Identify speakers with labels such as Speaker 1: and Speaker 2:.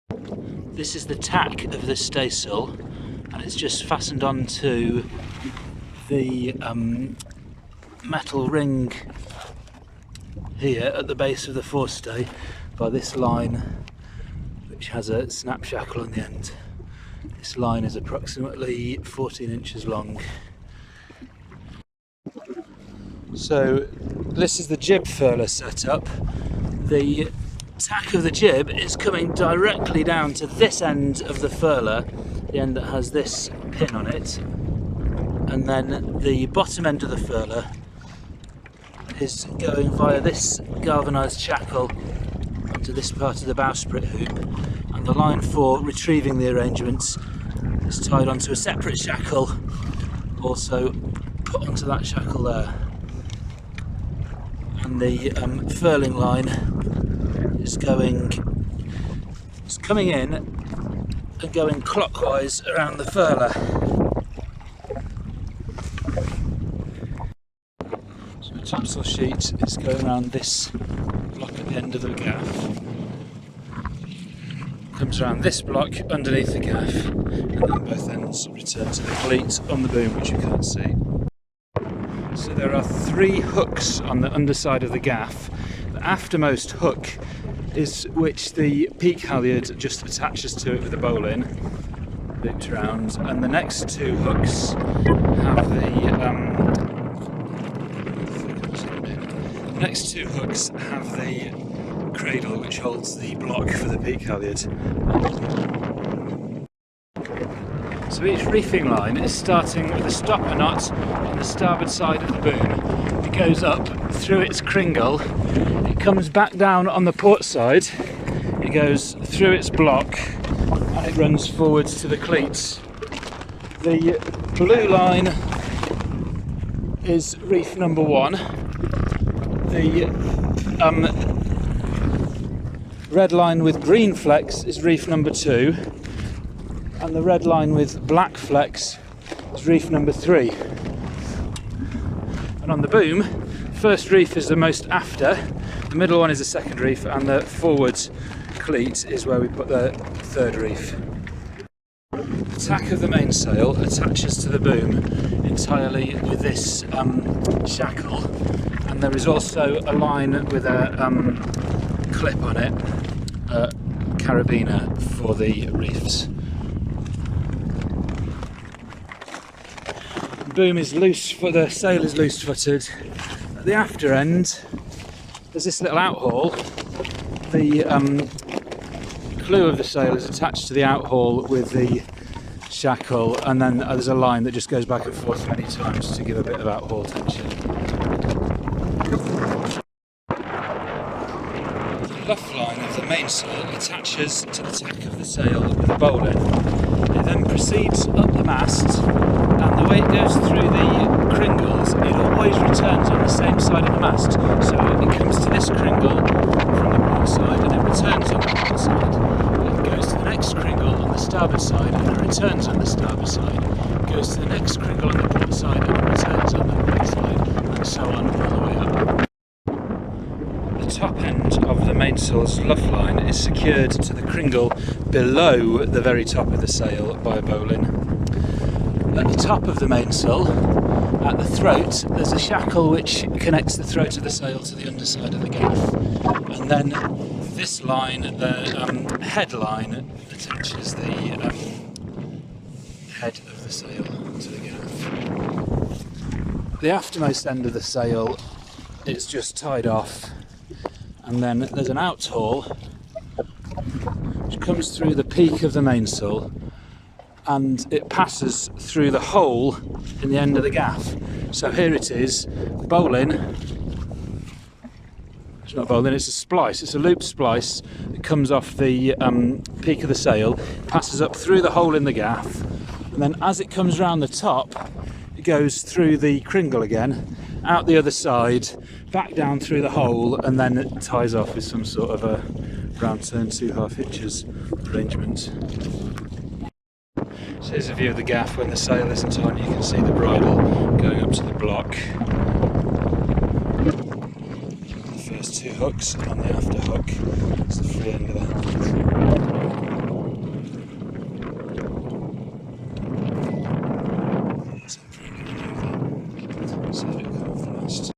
Speaker 1: This is the tack of the staysail, and it's just fastened onto the metal ring here at the base of the forestay by this line, which has a snap shackle on the end. This line is approximately 14 inches long. So this is the jib furler setup. The tack of the jib is coming directly down to this end of the furler, the end that has this pin on it, and then the bottom end of the furler is going via this galvanised shackle onto this part of the bowsprit hoop, and the line for retrieving the arrangements is tied onto a separate shackle, also put onto that shackle there. And the furling line is coming in and going clockwise around the furler. So the topsail sheet is going around this block at the end of the gaff, comes around this block underneath the gaff, and then both ends return to the cleat on the boom, which you can't see. So there are 3 hooks on the underside of the gaff. The aftermost hook is which the peak halyard just attaches to it with a bowline looped around, and the next 2 hooks have the cradle which holds the block for the peak halyard. So each reefing line is starting with a stopper knot on the starboard side of the boom. It goes up through its cringle, it comes back down on the port side, it goes through its block, and it runs forwards to the cleats. The blue line is reef number 1. The red line with green flecks is reef number 2. And the red line with black flecks is reef number 3. And on the boom, first reef is the most after, the middle one is the second reef, and the forward cleat is where we put the third reef. The tack of the mainsail attaches to the boom entirely with this shackle, and there is also a line with a clip on it, a carabiner for the reefs. Boom is loose, the sail is loose footed. At the after end there's this little outhaul. The clew of the sail is attached to the outhaul with the shackle, and then there's a line that just goes back and forth many times to give a bit of outhaul tension. The luff line of the mainsail attaches to the tack of the sail with a bowline. It then proceeds up the mast, and the way it goes through the cringles, it always returns on the same side of the mast. So it comes to this cringle from the port side, and it returns on the port side. It goes to the next cringle on the starboard side, and it returns on the starboard side. It goes to the next cringle on the port side, and it returns on the port side, and so on all the way up. The top end of the mainsail's luff line is secured to the cringle below the very top of the sail by a bowline. At the top of the mainsail, at the throat, there's a shackle which connects the throat of the sail to the underside of the gaff. And then this line, the head line, attaches the head of the sail to the gaff. The aftermost end of the sail is just tied off, and then there's an outhaul which comes through the peak of the mainsail, and it passes through the hole in the end of the gaff. So here it is, bowline. It's not a bowline, it's a splice. It's a loop splice that comes off the peak of the sail, passes up through the hole in the gaff, and then as it comes round the top, it goes through the cringle again, out the other side, back down through the hole, and then it ties off with some sort of a round turn 2/2 hitches arrangement. So here's a view of the gaff when the sail isn't on. You can see the bridle going up to the block. The first 2 hooks, and on the after hook, it's the free end of that.